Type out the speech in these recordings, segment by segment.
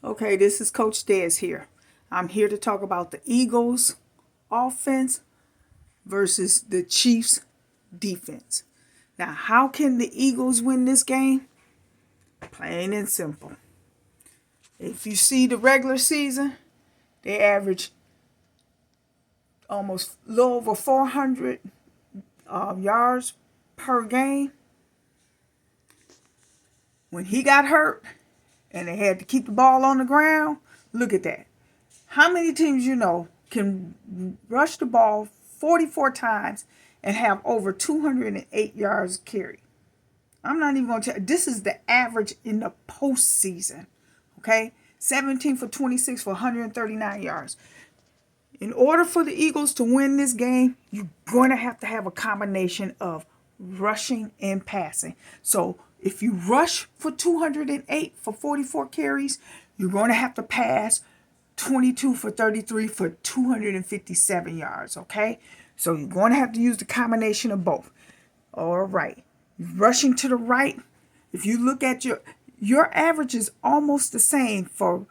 Okay, this is Coach Dez here. I'm here to talk about the Eagles offense versus the Chiefs defense. Now, how can the Eagles win this game? Plain and simple. If you see the regular season, they average almost a little over 400 yards per game. When he got hurt and they had to keep the ball on the ground, look at that. How many teams you know can rush the ball 44 times and have over 208 yards carry? I'm not even going to tell. This is the average in the postseason. Okay? 17 for 26 for 139 yards. In order for the Eagles to win this game, you're going to have a combination of rushing and passing. So if you rush for 208 for 44 carries, you're going to have to pass 22 for 33 for 257 yards, okay? So you're going to have to use the combination of both. All right. Rushing to the right, if you look at your average is almost the same for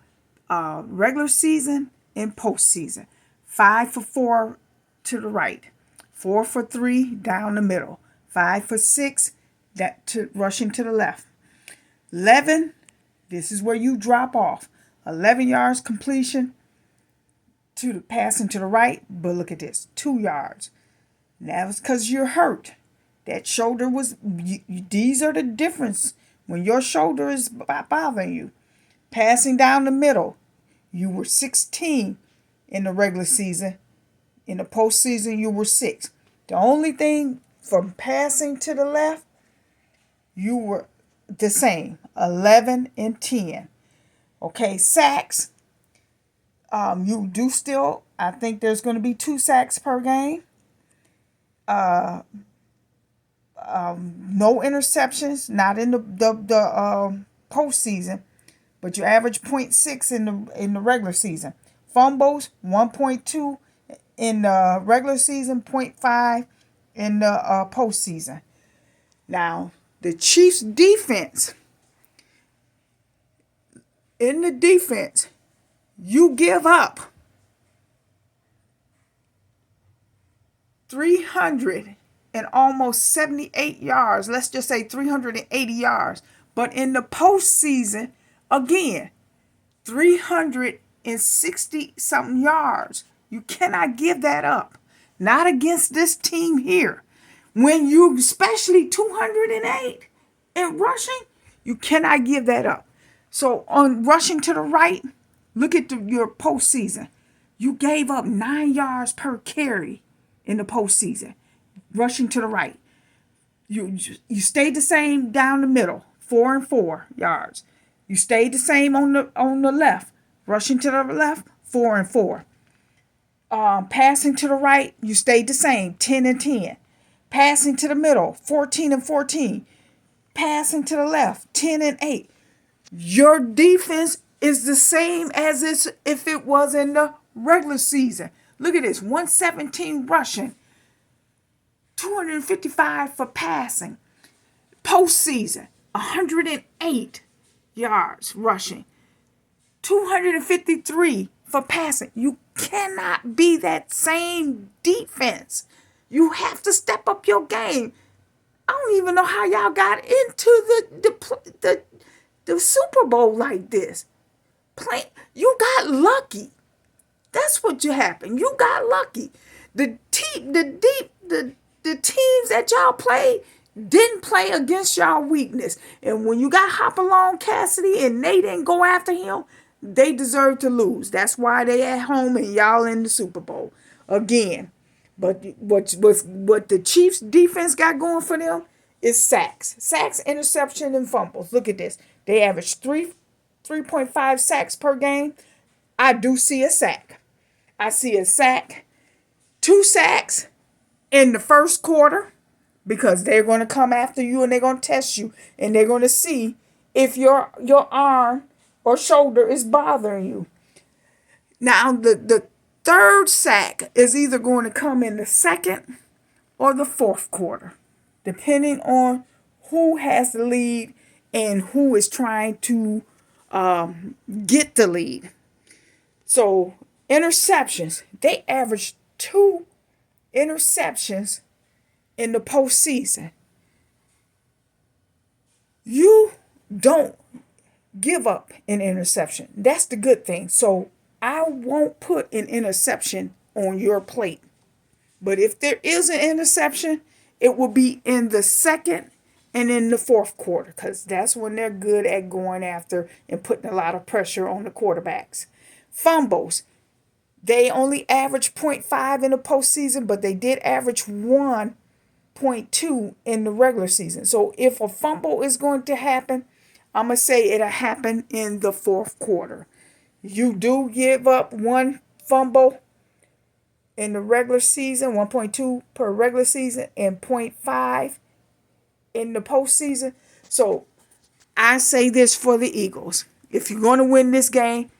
regular season and postseason. 5 for 4 to the right, 4 for 3 down the middle, 5 for 6 rushing to the left. 11, this is where you drop off. 11 yards completion to the passing to the right, but look at this, 2 yards. That was because you're hurt. That shoulder was, these are the difference when your shoulder is bothering you. Passing down the middle, you were 16 in the regular season. In the postseason, you were 6. The only thing from passing to the left, you were the same, 11 and 10. Okay, sacks, you do still, I think there's going to be 2 sacks per game. No interceptions, not in the postseason, but you average 0.6 in the regular season. Fumbles 1.2 in the regular season, 0.5 in the postseason. Now the Chiefs defense, in the defense, you give up 300 and almost 78 yards. Let's just say 380 yards. But in the postseason, again, 360 something yards. You cannot give that up. Not against this team here. When you, especially 208 in rushing, you cannot give that up. So on rushing to the right, look at your postseason. You gave up 9 yards per carry in the postseason. Rushing to the right. You stayed the same down the middle, 4 and 4 yards. You stayed the same on the left. Rushing to the left, 4 and 4. Passing to the right, you stayed the same, 10 and 10. Passing to the middle, 14 and 14. Passing to the left, 10 and 8. Your defense is the same as if it was in the regular season. Look at this, 117 rushing, 255 for passing. Postseason, 108 yards rushing, 253 for passing. You cannot be that same defense. You have to step up your game. I don't even know how y'all got into the Super Bowl like this. You got lucky. That's what you happened. You got lucky. The teams that y'all played didn't play against y'all weakness. And when you got Hopalong Cassidy and they didn't go after him, they deserve to lose. That's why they at home and y'all in the Super Bowl again. But what the Chiefs defense got going for them is sacks, interception, and fumbles. Look at this. They average 3.5 sacks per game. I do see a sack. I see a sack, 2 sacks in the first quarter, because they're going to come after you and they're going to test you and they're going to see if your arm or shoulder is bothering you. Now, the third sack is either going to come in the second or the fourth quarter, depending on who has the lead and who is trying to get the lead. So interceptions, they averaged 2 interceptions in the postseason. You don't give up an interception. That's the good thing. So I won't put an interception on your plate. But if there is an interception, it will be in the second and in the fourth quarter, because that's when they're good at going after and putting a lot of pressure on the quarterbacks. Fumbles, they only average zero point 0.5 in the postseason, but they did average 1.2 in the regular season. So if a fumble is going to happen, I'm going to say it'll happen in the fourth quarter. You do give up one fumble in the regular season, 1.2 per regular season, and 0.5 in the postseason. So I say this for the Eagles. If you're going to win this game,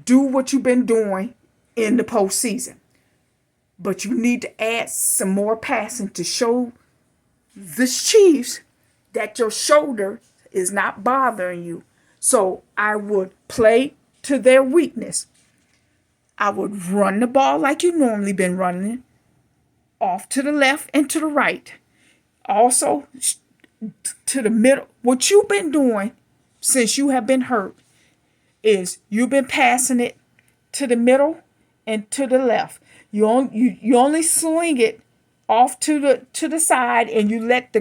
do what you've been doing in the postseason. But you need to add some more passing to show the Chiefs that your shoulder is not bothering you. So I would play to their weakness. I would run the ball like you normally been running, off to the left and to the right. Also to the middle. What you've been doing since you have been hurt is you've been passing it to the middle and to the left. You only sling it off to the side, and you let the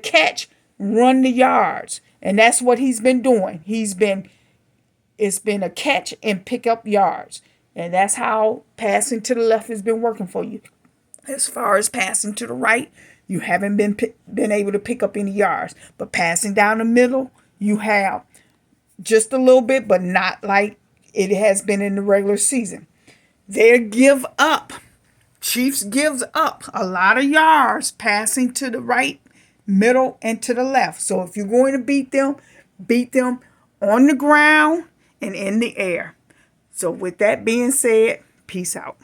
catch run the yards. And that's what he's been doing. It's been a catch and pick up yards. And that's how passing to the left has been working for you. As far as passing to the right, you haven't been able to pick up any yards. But passing down the middle, you have just a little bit, but not like it has been in the regular season. Chiefs gives up a lot of yards passing to the right, middle, and to the left. So if you're going to beat them on the ground and in the air. So with that being said, peace out.